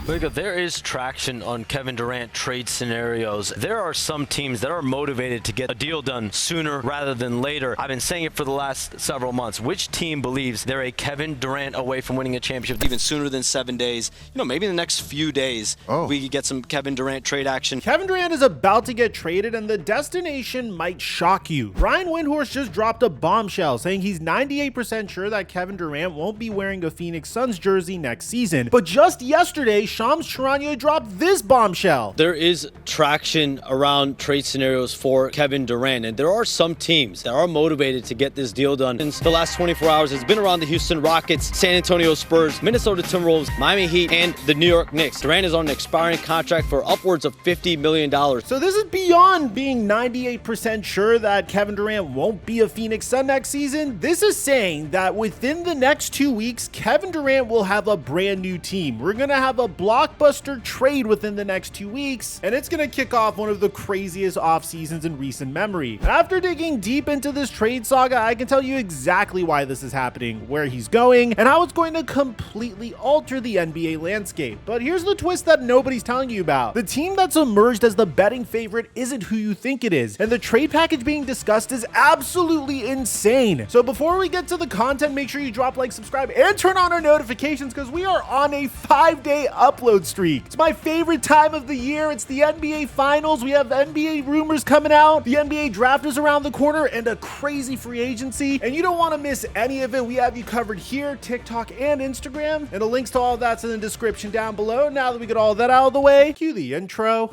Look, there is traction on Kevin Durant trade scenarios. There are some teams that are motivated to get a deal done sooner rather than later. I've been saying it for the last several months. Which team believes they're a Kevin Durant away from winning a championship even sooner than 7 days? Maybe in the next few days, we could get some Kevin Durant trade action. Kevin Durant is about to get traded, and the destination might shock you. Brian Windhorst just dropped a bombshell saying he's 98% sure that Kevin Durant won't be wearing a Phoenix Suns jersey next season. But just yesterday, Shams Charania dropped this bombshell. There is traction around trade scenarios for Kevin Durant, and there are some teams that are motivated to get this deal done. In the last 24 hours, it's been around the Houston Rockets, San Antonio Spurs, Minnesota Timberwolves, Miami Heat, and the New York Knicks. Durant is on an expiring contract for upwards of $50 million. So this is beyond being 98% sure that Kevin Durant won't be a Phoenix Sun next season. This is saying that within the next 2 weeks, Kevin Durant will have a brand new team. We're going to have a blockbuster trade within the next 2 weeks, and it's going to kick off one of the craziest off seasons in recent memory. And after digging deep into this trade saga, I can tell you exactly why this is happening, where he's going, and how it's going to completely alter the NBA landscape. But here's the twist that nobody's telling you about. The team that's emerged as the betting favorite isn't who you think it is, and the trade package being discussed is absolutely insane. So before we get to the content, make sure you drop like, subscribe, and turn on our notifications because we are on a 5-day upload streak. It's my favorite time of the year. It's the NBA Finals. We have NBA rumors coming out. The NBA draft is around the corner and a crazy free agency, and you don't want to miss any of it. We have you covered here, TikTok and Instagram, and the links to all that's in the description down below. Now that we get all that out of the way, cue the intro.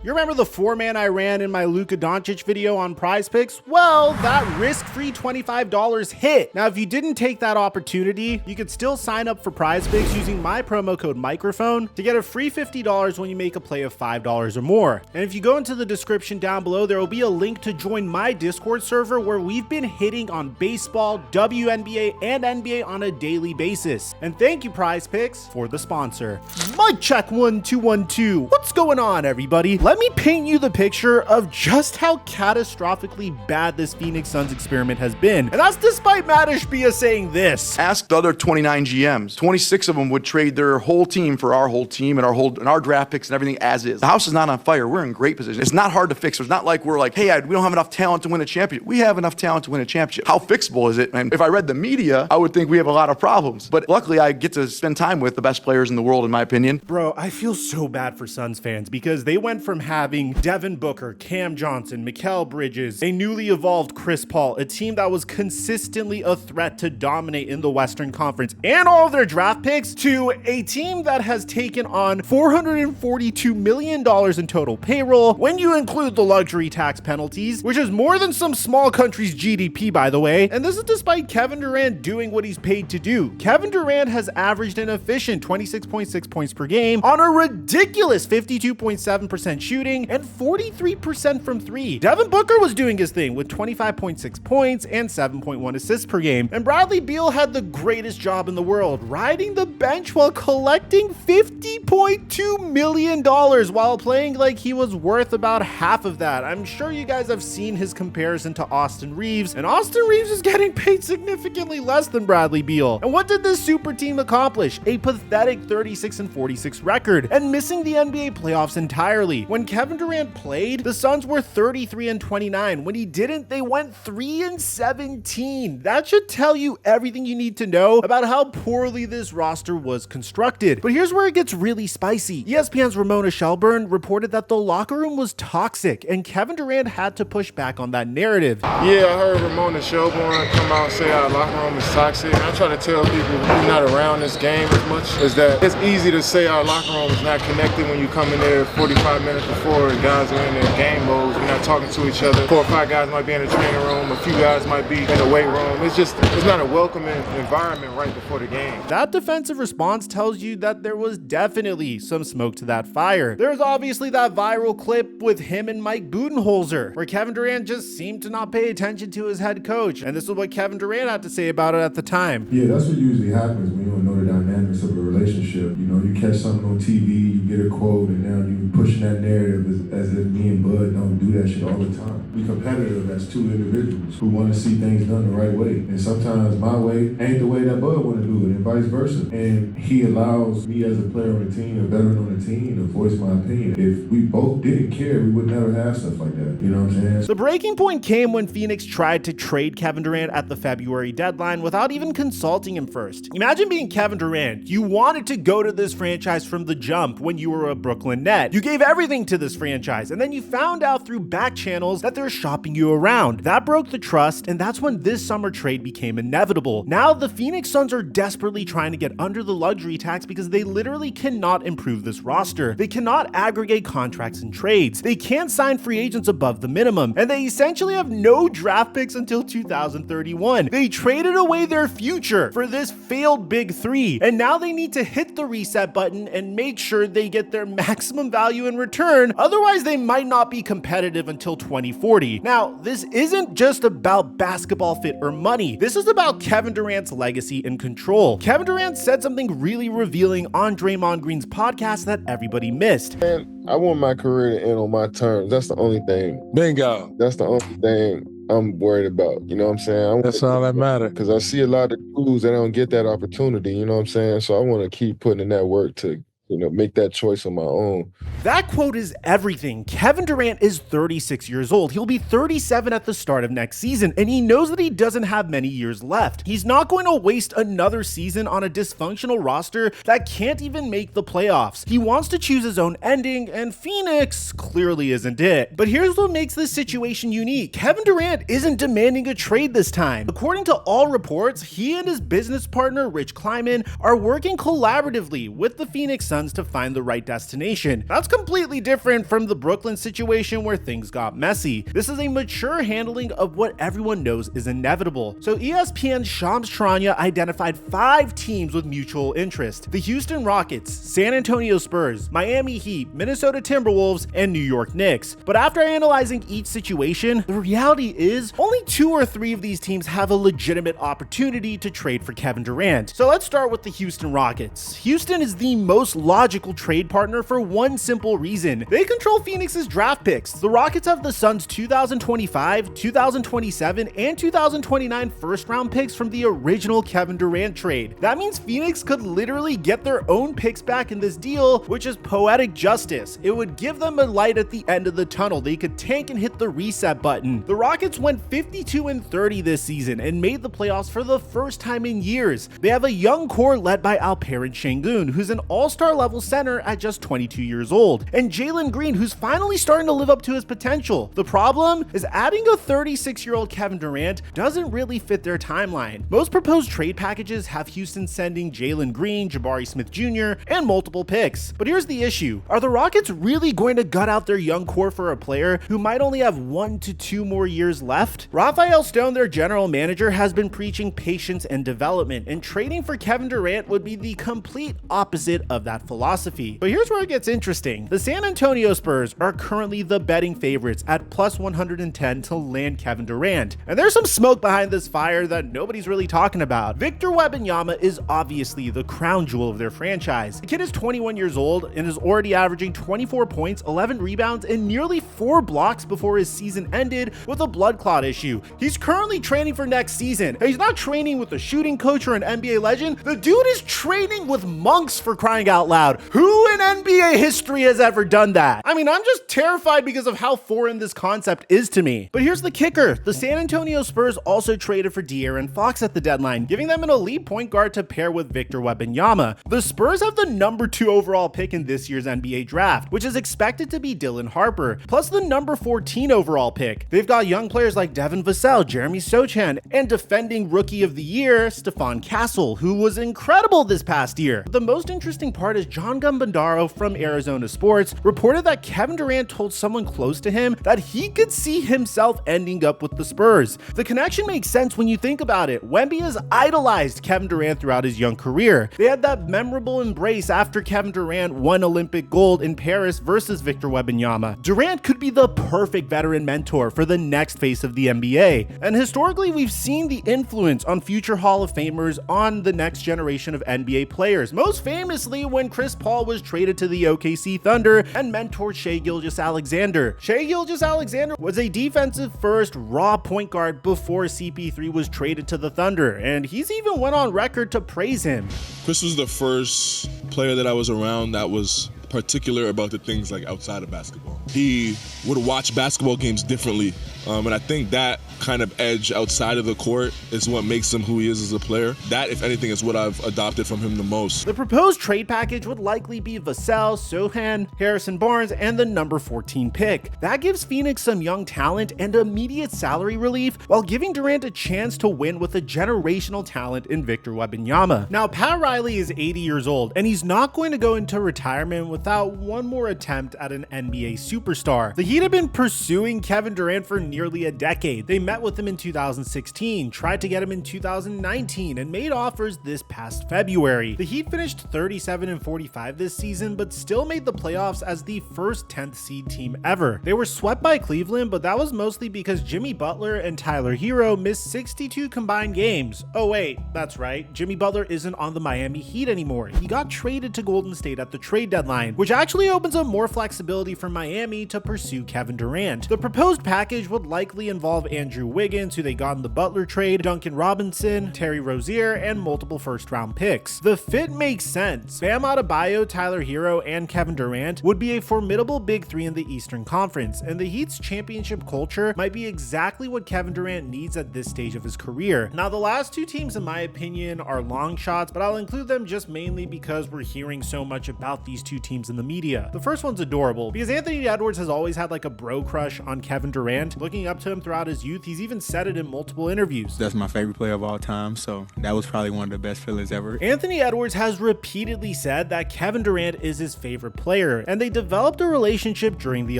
You remember the 4-man I ran in my Luka Doncic video on Prize Picks? Well, that risk-free $25 hit. Now, if you didn't take that opportunity, you could still sign up for Prize Picks using my promo code microphone to get a free $50 when you make a play of $5 or more. And if you go into the description down below, there will be a link to join my Discord server where we've been hitting on baseball, WNBA, and NBA on a daily basis. And thank you, Prize Picks, for the sponsor. Mic check 1 2 1 2. What's going on, everybody? Let me paint you the picture of just how catastrophically bad this Phoenix Suns experiment has been. And that's despite Matt Ishbia saying this. Ask the other 29 GMs. 26 of them would trade their whole team for our whole team and our draft picks and everything as is. The house is not on fire. We're in great position. It's not hard to fix. It's not like we're like, hey, we don't have enough talent to win a championship. We have enough talent to win a championship. How fixable is it? And if I read the media, I would think we have a lot of problems. But luckily, I get to spend time with the best players in the world, in my opinion. Bro, I feel so bad for Suns fans because they went from having Devin Booker, Cam Johnson, Mikal Bridges, a newly evolved Chris Paul, a team that was consistently a threat to dominate in the Western Conference and all of their draft picks, to a team that has taken on $442 million in total payroll when you include the luxury tax penalties, which is more than some small country's GDP, by the way. And this is despite Kevin Durant doing what he's paid to do. Kevin Durant has averaged an efficient 26.6 points per game on a ridiculous 52.7% shooting and 43% from three. Devin Booker was doing his thing with 25.6 points and 7.1 assists per game. And Bradley Beal had the greatest job in the world, riding the bench while collecting $50.2 million while playing like he was worth about half of that. I'm sure you guys have seen his comparison to Austin Reeves, and Austin Reeves is getting paid significantly less than Bradley Beal. And what did this super team accomplish? A pathetic 36-46 record and missing the NBA playoffs entirely. When Kevin Durant played, the Suns were 33-29. When he didn't, they went 3-17. That should tell you everything you need to know about how poorly this roster was constructed. But here's where it gets really spicy. ESPN's Ramona Shelburne reported that the locker room was toxic, and Kevin Durant had to push back on that narrative. Yeah, I heard Ramona Shelburne come out and say our locker room is toxic. I try to tell people who's not around this game as much is that it's easy to say our locker room is not connected when you come in there 45 minutes before guys are in their game modes. We're not talking to each other. 4 or 5 guys might be in the training room. A few guys might be in the weight room. It's not a welcoming environment right before the game. That defensive response tells you that there was definitely some smoke to that fire. There's obviously that viral clip with him and Mike Budenholzer, where Kevin Durant just seemed to not pay attention to his head coach. And this is what Kevin Durant had to say about it at the time. Yeah, that's what usually happens when you don't know the dynamics of a relationship. You know, you catch something on TV, you get a quote, and now you pushing that narrative as if me and Bud don't do that shit all the time. We competitive as two individuals who want to see things done the right way. And sometimes my way ain't the way that Bud want to do it, and vice versa. And he allows me as a player on the team, a veteran on the team, to voice my opinion. If we both didn't care, we would never have stuff like that. You know what I'm saying? The breaking point came when Phoenix tried to trade Kevin Durant at the February deadline without even consulting him first. Imagine being Kevin Durant. You wanted to go to this franchise from the jump when you were a Brooklyn Net. You gave everything to this franchise, and then you found out through back channels that they're shopping you around. That broke the trust, and that's when this summer trade became inevitable. Now the Phoenix Suns are desperately trying to get under the luxury tax because they literally cannot improve this roster. They cannot aggregate contracts and trades. They can't sign free agents above the minimum, and they essentially have no draft picks until 2031. They traded away their future for this failed big three, and now they need to hit the reset button and make sure they get their maximum value in return. Otherwise, they might not be competitive until 2040. Now, this isn't just about basketball fit or money. This is about Kevin Durant's legacy and control. Kevin Durant said something really revealing on Draymond Green's podcast that everybody missed. Man, I want my career to end on my terms. That's the only thing. Bingo. That's the only thing I'm worried about. You know what I'm saying? That's all that matters. Because I see a lot of dudes that don't get that opportunity. You know what I'm saying? So I want to keep putting in that work to, make that choice on my own. That quote is everything. Kevin Durant is 36 years old. He'll be 37 at the start of next season, and he knows that he doesn't have many years left. He's not going to waste another season on a dysfunctional roster that can't even make the playoffs. He wants to choose his own ending, and Phoenix clearly isn't it. But here's what makes this situation unique. Kevin Durant isn't demanding a trade this time. According to all reports, he and his business partner, Rich Kleiman, are working collaboratively with the Phoenix Suns to find the right destination. That's completely different from the Brooklyn situation where things got messy. This is a mature handling of what everyone knows is inevitable. So ESPN's Shams Charania identified 5 teams with mutual interest: the Houston Rockets, San Antonio Spurs, Miami Heat, Minnesota Timberwolves, and New York Knicks. But after analyzing each situation, the reality is only 2 or 3 of these teams have a legitimate opportunity to trade for Kevin Durant. So let's start with the Houston Rockets. Houston is the most logical trade partner for one simple reason. They control Phoenix's draft picks. The Rockets have the Suns' 2025, 2027, and 2029 first-round picks from the original Kevin Durant trade. That means Phoenix could literally get their own picks back in this deal, which is poetic justice. It would give them a light at the end of the tunnel. They could tank and hit the reset button. The Rockets went 52-30 this season and made the playoffs for the first time in years. They have a young core led by Alperen Şengün, who's an all-star level center at just 22 years old, and Jalen Green, who's finally starting to live up to his potential. The problem is adding a 36-year-old Kevin Durant doesn't really fit their timeline. Most proposed trade packages have Houston sending Jalen Green, Jabari Smith Jr., and multiple picks. But here's the issue. Are the Rockets really going to gut out their young core for a player who might only have 1 to 2 more years left? Raphael Stone, their general manager, has been preaching patience and development, and trading for Kevin Durant would be the complete opposite of that philosophy. But here's where it gets interesting. The San Antonio Spurs are currently the betting favorites at plus 110 to land Kevin Durant. And there's some smoke behind this fire that nobody's really talking about. Victor Wembanyama is obviously the crown jewel of their franchise. The kid is 21 years old and is already averaging 24 points, 11 rebounds, and nearly 4 blocks before his season ended with a blood clot issue. He's currently training for next season. And he's not training with a shooting coach or an NBA legend. The dude is training with monks, for crying out loud. Who in NBA history has ever done that? I mean, I'm just terrified because of how foreign this concept is to me. But here's the kicker. The San Antonio Spurs also traded for De'Aaron Fox at the deadline, giving them an elite point guard to pair with Victor Wembanyama. The Spurs have the number 2 overall pick in this year's NBA draft, which is expected to be Dylan Harper, plus the number 14 overall pick. They've got young players like Devin Vassell, Jeremy Sochan, and defending Rookie of the Year, Stephon Castle, who was incredible this past year. The most interesting part artist John Gambandaro from Arizona Sports reported that Kevin Durant told someone close to him that he could see himself ending up with the Spurs. The connection makes sense when you think about it. Wemby has idolized Kevin Durant throughout his young career. They had that memorable embrace after Kevin Durant won Olympic gold in Paris versus Victor Wembanyama. Durant could be the perfect veteran mentor for the next face of the NBA. And historically, we've seen the influence on future Hall of Famers on the next generation of NBA players. Most famously when Chris Paul was traded to the OKC Thunder and mentored Shai Gilgeous-Alexander. Shai Gilgeous-Alexander was a defensive first raw point guard before CP3 was traded to the Thunder, and he's even went on record to praise him. Chris was the first player that I was around that was particular about the things like outside of basketball. He would watch basketball games differently, and I think that kind of edge outside of the court is what makes him who he is as a player. That, if anything, is what I've adopted from him the most. The proposed trade package would likely be Vassell, Sochan, Harrison Barnes, and the number 14 pick. That gives Phoenix some young talent and immediate salary relief while giving Durant a chance to win with a generational talent in Victor Wembanyama. Now, Pat Riley is 80 years old, and he's not going to go into retirement without one more attempt at an NBA superstar. The Heat have been pursuing Kevin Durant for nearly a decade. They met with him in 2016, tried to get him in 2019, and made offers this past February. The Heat finished 37-45 this season, but still made the playoffs as the first 10th seed team ever. They were swept by Cleveland, but that was mostly because Jimmy Butler and Tyler Hero missed 62 combined games. Oh wait, that's right, Jimmy Butler isn't on the Miami Heat anymore. He got traded to Golden State at the trade deadline, which actually opens up more flexibility for Miami to pursue Kevin Durant. The proposed package would likely involve Andrew Wiggins, who they got in the Butler trade, Duncan Robinson, Terry Rozier, and multiple first-round picks. The fit makes sense. Bam Adebayo, Tyler Hero, and Kevin Durant would be a formidable big three in the Eastern Conference, and the Heat's championship culture might be exactly what Kevin Durant needs at this stage of his career. Now, the last two teams, in my opinion, are long shots, but I'll include them just mainly because we're hearing so much about these two teams in the media. The first one's adorable because Anthony Edwards has always had like a bro crush on Kevin Durant, looking up to him throughout his youth. He's even said it in multiple interviews. That's my favorite player of all time, so that was probably one of the best feelings ever. Anthony Edwards has repeatedly said that Kevin Durant is his favorite player, and they developed a relationship during the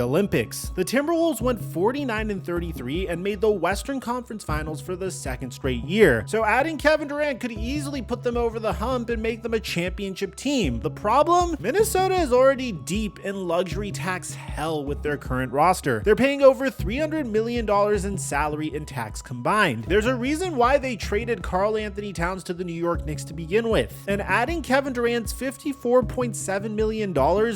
Olympics. The Timberwolves went 49-33 and made the Western Conference Finals for the second straight year, so adding Kevin Durant could easily put them over the hump and make them a championship team. The problem? Minnesota is already deep in luxury tax hell with their current roster. They're paying over $300 million in salary and tax combined. There's a reason why they traded Karl Anthony Towns to the New York Knicks to begin with, and adding Kevin Durant's $54.7 million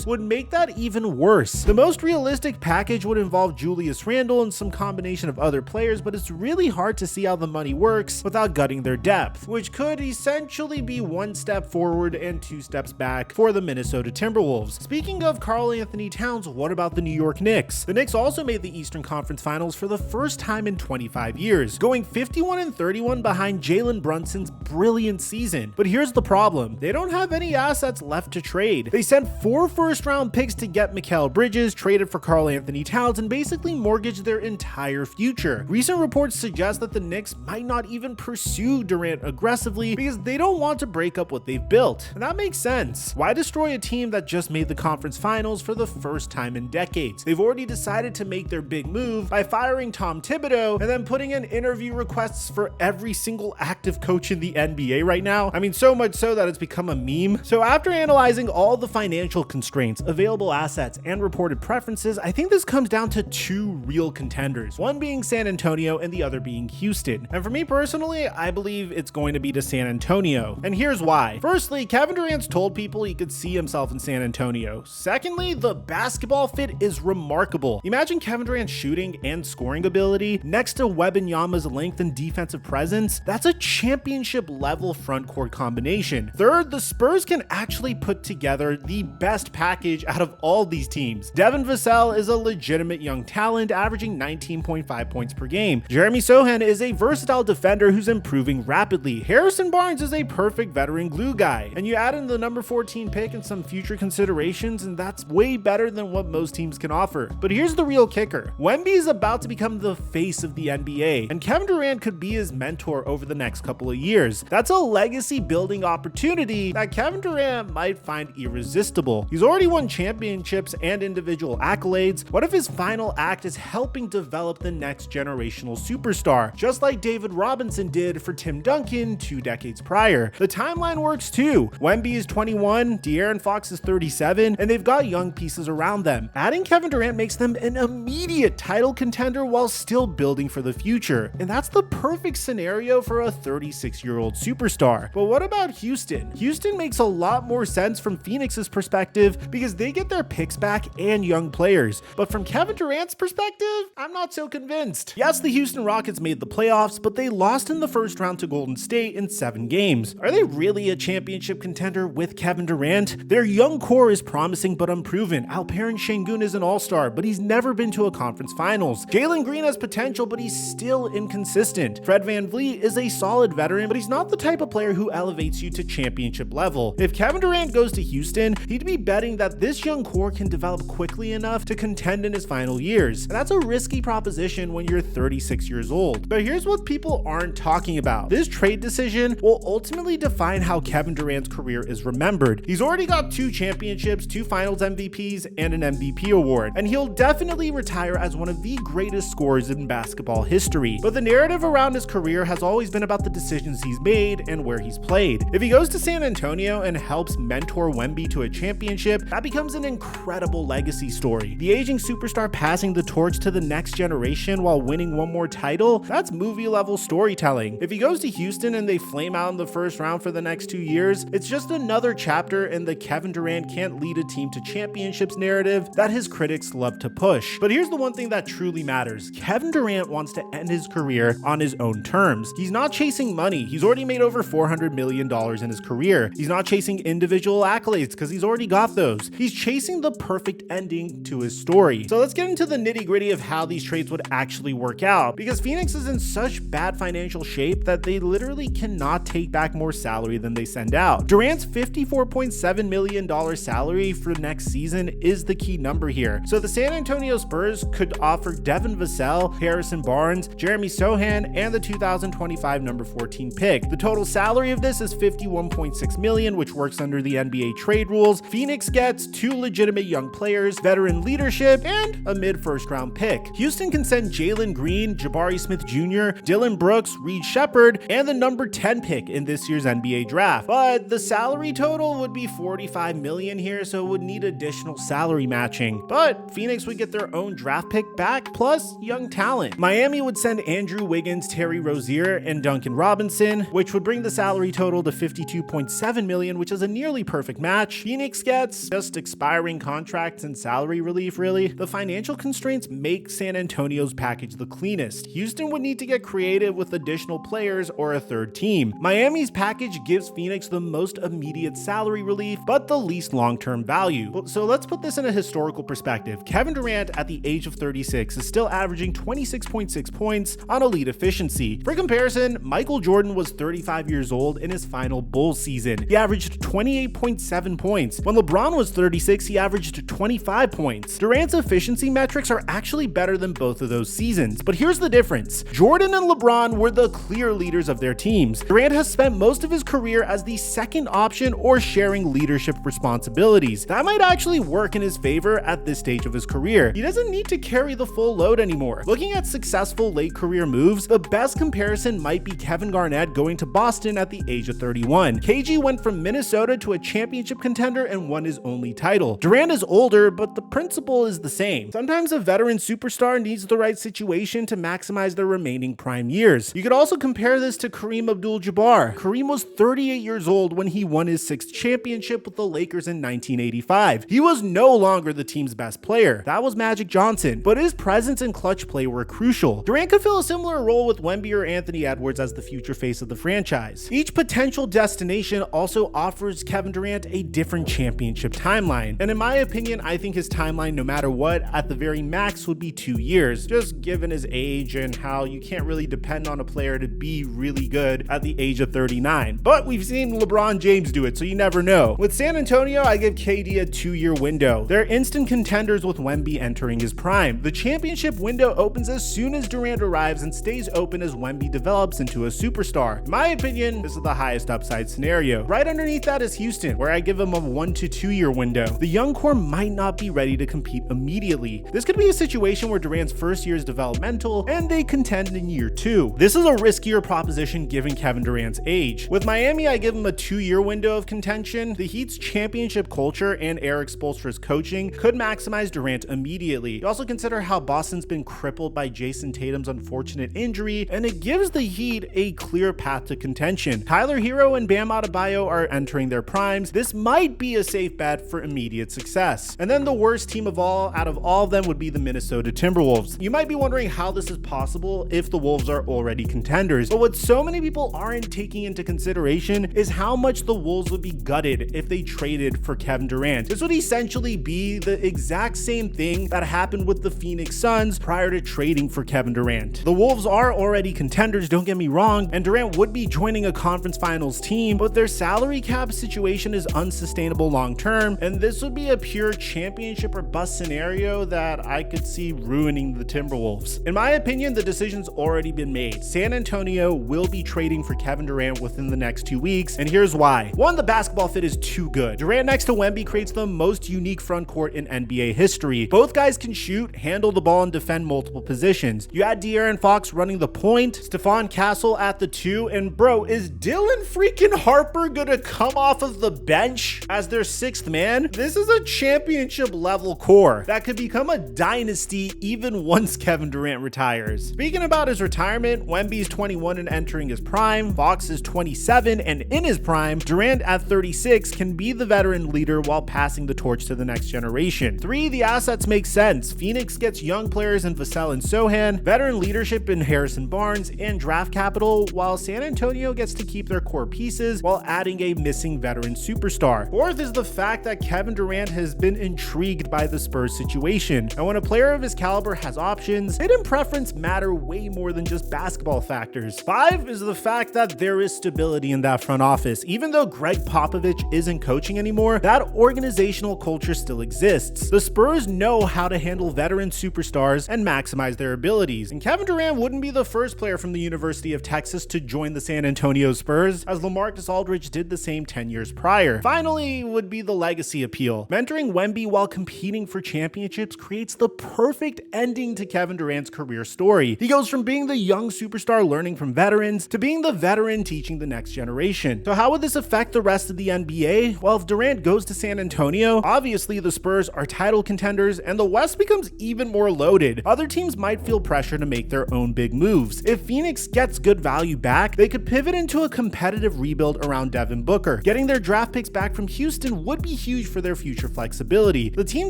would make that even worse. The most realistic package would involve Julius Randle and some combination of other players, but it's really hard to see how the money works without gutting their depth, which could essentially be one step forward and two steps back for the Minnesota Timberwolves. Speaking of Karl Anthony Towns, what about the New York Knicks? The Knicks also made the Eastern Conference Finals for the first time in 25 years, going 51-31 behind Jalen Brunson's brilliant season. But here's the problem. They don't have any assets left to trade. They sent 4 first-round picks to get Mikal Bridges, traded for Karl Anthony Towns, and basically mortgaged their entire future. Recent reports suggest that the Knicks might not even pursue Durant aggressively because they don't want to break up what they've built. And that makes sense. Why destroy a team that just made the conference finals for the first time in decades? They've already decided to make their big move by firing Tom Thibodeau and then putting in interview requests for every single active coach in the NBA right now. I mean, so much so that it's become a meme. So after analyzing all the financial constraints, available assets, and reported preferences, I think this comes down to two real contenders, one being San Antonio and the other being Houston. And for me personally, I believe it's going to be to San Antonio. And here's why. Firstly, Kevin Durant's told people he could see himself in San Antonio. Secondly, the basketball fit is remarkable. Imagine Kevin Durant's shooting and scoring ability next to Wembanyama's length and defensive presence. That's a championship level front court combination. Third, the Spurs can actually put together the best package out of all these teams. Devin Vassell is a legitimate young talent, averaging 19.5 points per game. Jeremy Sochan is a versatile defender who's improving rapidly. Harrison Barnes is a perfect veteran glue guy. And you add in the number 14 pick and some future considerations considerations, and that's way better than what most teams can offer. But here's the real kicker. Wemby is about to become the face of the NBA, and Kevin Durant could be his mentor over the next couple of years. That's a legacy building opportunity that Kevin Durant might find irresistible. He's already won championships and individual accolades. What if his final act is helping develop the next generational superstar, just like David Robinson did for Tim Duncan 2 decades prior? The timeline works too. Wemby is 21, De'Aaron Fox is 37, and they've got young pieces around them. Adding Kevin Durant makes them an immediate title contender while still building for the future. And that's the perfect scenario for a 36-year-old superstar. But what about Houston? Houston makes a lot more sense from Phoenix's perspective because they get their picks back and young players. But from Kevin Durant's perspective, I'm not so convinced. Yes, the Houston Rockets made the playoffs, but they lost in the first round to Golden State in 7 games. Are they really a championship contender with Kevin Durant? Their young core is promising but unproven. Alperen Şengün is an all-star, but he's never been to a conference finals. Jalen Green has potential, but he's still inconsistent. Fred VanVleet is a solid veteran, but he's not the type of player who elevates you to championship level. If Kevin Durant goes to Houston, he'd be betting that this young core can develop quickly enough to contend in his final years. And that's a risky proposition when you're 36 years old. But here's what people aren't talking about. This trade decision will ultimately define how Kevin Durant's career is remembered. He's already got 2 championships, 2 finals MVPs, and an MVP award, and he'll definitely retire as one of the greatest scorers in basketball history. But the narrative around his career has always been about the decisions he's made and where he's played. If he goes to San Antonio and helps mentor Wemby to a championship, that becomes an incredible legacy story. The aging superstar passing the torch to the next generation while winning one more title, that's movie-level storytelling. If he goes to Houston and they flame out in the first round for the next 2 years, it's just another chapter in the Kevin Durant can't lead a team to championships narrative that his critics love to push. But here's the one thing that truly matters. Kevin Durant wants to end his career on his own terms. He's not chasing money. He's already made over $400 million in his career. He's not chasing individual accolades because he's already got those. He's chasing the perfect ending to his story. So let's get into the nitty-gritty of how these trades would actually work out, because Phoenix is in such bad financial shape that they literally cannot take back more salary than they send out. Durant's $54.7 million salary for next season is the key number here. So the San Antonio Spurs could offer Devin Vassell, Harrison Barnes, Jeremy Sohan, and the 2025 number 14 pick. The total salary of this is $51.6 million, which works under the NBA trade rules. Phoenix gets 2 legitimate young players, veteran leadership, and a mid-first round pick. Houston can send Jalen Green, Jabari Smith Jr., Dylan Brooks, Reed Shepherd, and the number 10 pick in this year's NBA draft. But the salary total would be $45 million here, so it would need additional salary matching. But Phoenix would get their own draft pick back, plus young talent. Miami would send Andrew Wiggins, Terry Rozier, and Duncan Robinson, which would bring the salary total to $52.7 million, which is a nearly perfect match. Phoenix gets just expiring contracts and salary relief, really. The financial constraints make San Antonio's package the cleanest. Houston would need to get creative with additional players or a third team. Miami's package gives Phoenix the most immediate salary relief, but the least long-term value. So let's put this in a historical perspective. Kevin Durant at the age of 36 is still averaging 26.6 points on elite efficiency. For comparison, Michael Jordan was 35 years old in his final Bulls season. He averaged 28.7 points. When LeBron was 36, he averaged 25 points. Durant's efficiency metrics are actually better than both of those seasons, but here's the difference. Jordan and LeBron were the clear leaders of their teams. Durant has spent most of his career as the second option or sharing leadership responsibilities. That might actually work in his favor at this stage of his career. He doesn't need to carry the full load anymore. Looking at successful late career moves, the best comparison might be Kevin Garnett going to Boston at the age of 31. KG went from Minnesota to a championship contender and won his only title. Durant is older, but the principle is the same. Sometimes a veteran superstar needs the right situation to maximize their remaining prime years. You could also compare this to Kareem Abdul-Jabbar. Kareem was 38 years old when he won his 6th championship with the Lakers in 1985. He was no longer the team's best player. That was Magic Johnson, but his presence and clutch play were crucial. Durant could fill a similar role with Wemby or Anthony Edwards as the future face of the franchise. Each potential destination also offers Kevin Durant a different championship timeline, and in my opinion, I think his timeline, no matter what, at the very max would be 2 years, just given his age and how you can't really depend on a player to be really good at the age of 39. But we've seen LeBron James do it, so you never know. With San Antonio, I give KD a 2-year window. They're instant contenders with Wemby entering his prime. The championship window opens as soon as Durant arrives and stays open as Wemby develops into a superstar. In my opinion, this is the highest upside scenario. Right underneath that is Houston, where I give them a 1 to 2 year window. The young core might not be ready to compete immediately. This could be a situation where Durant's first year is developmental and they contend in year 2. This is a riskier proposition given Kevin Durant's age. With Miami, I give him a 2-year window of contention. The Heat's championship culture and Eric Spoelstra's coaching could maximize Durant immediately. You also consider how Boston's been crippled by Jason Tatum's unfortunate injury, and it gives the Heat a clear path to contention. Tyler Hero and Bam Adebayo are entering their primes. This might be a safe bet for immediate success. And then the worst team of all, out of all of them, would be the Minnesota Timberwolves. You might be wondering how this is possible if the Wolves are already contenders, but what so many people aren't taking into consideration is how much the Wolves would be gutted if they traded for Kevin Durant. This would essentially be the exact same thing that happened with the Phoenix Suns prior to trading for Kevin Durant. The Wolves are already contenders, don't get me wrong, and Durant would be joining a conference finals team, but their salary cap situation is unsustainable long term, and this would be a pure championship or bust scenario that I could see ruining the Timberwolves. In my opinion, the decision's already been made. San Antonio will be trading for Kevin Durant within the next 2 weeks, and here's why. One, the basketball fit is too good. Durant next to Wemby creates the most unique front court in NBA history. Both guys can shoot, handle the ball, and defend multiple positions. You add De'Aaron Fox running the point, Stephon Castle at the 2, and bro, is Dylan freaking Harper gonna come off of the bench as their 6th man? This is a championship level core that could become a dynasty even once Kevin Durant retires. Speaking about his retirement, Wemby's 21 and entering his prime, Fox is 27 and in his prime, Durant at 36 can be the veteran leader while passing the torch to the next generation. 3, the assets make sense. Phoenix gets young players in Vassell and Sohan, veteran leadership in Harrison Barnes, and draft capital, while San Antonio gets to keep their core pieces while adding a missing veteran superstar. 4th is the fact that Kevin Durant has been intrigued by the Spurs situation, and when a player of his caliber has options, hidden preference matter way more than just basketball factors. 5 is the fact that there is stability in that front office. Even though Greg Popovich isn't coaching anymore, that organizational culture still exists. The Spurs know how to handle veteran superstars and maximize their abilities, and Kevin Durant wouldn't be the first player from the University of Texas to join the San Antonio Spurs, as LaMarcus Aldridge did the same 10 years prior. Finally would be the legacy appeal. Mentoring Wemby while competing for championships creates the perfect ending to Kevin Durant's career story. He goes from being the young superstar learning from veterans to being the veteran teaching the next generation. So how would this affect the rest of the NBA? Well, if Durant goes to San Antonio, obviously the Spurs are title contenders and the West becomes even more loaded. Other teams might feel pressure to make their own big moves. If Phoenix gets good value back, they could pivot into a competitive rebuild around Devin Booker. Getting their draft picks back from Houston would be huge for their future flexibility. The team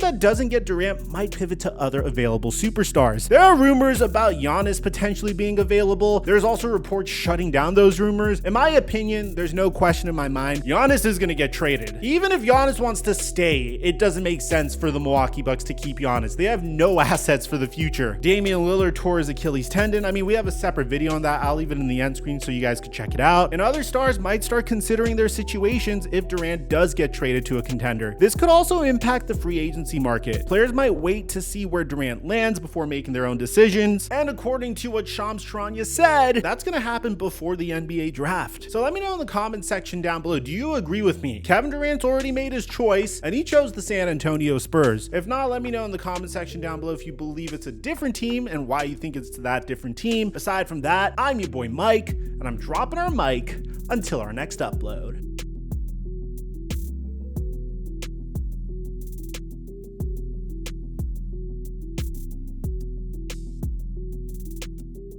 that doesn't get Durant might pivot to other available superstars. There are rumors about Giannis potentially being available. There's also reports shutting down those rumors. In my opinion, there's no question in my mind, Giannis is going to get traded. Even if Giannis wants to stay, it doesn't make sense for the Milwaukee Bucks to keep Giannis. They have no assets for the future. Damian Lillard tore his Achilles tendon. I mean, we have a separate video on that. I'll leave it in the end screen so you guys can check it out. And other stars might start considering their situations if Durant does get traded to a contender. This could also impact the free agency market. Players might wait to see where Durant lands before making their own decisions. And according to what Shams Charania said, that's going to happen before the NBA draft. So let me know in the comment section down below. Do you agree with me? Kevin Durant's already made his choice and he chose the San Antonio Spurs. If not, let me know in the comment section down below if you believe it's a different team and why you think it's that different team. Aside from that, I'm your boy Mike, and I'm dropping our mic until our next upload.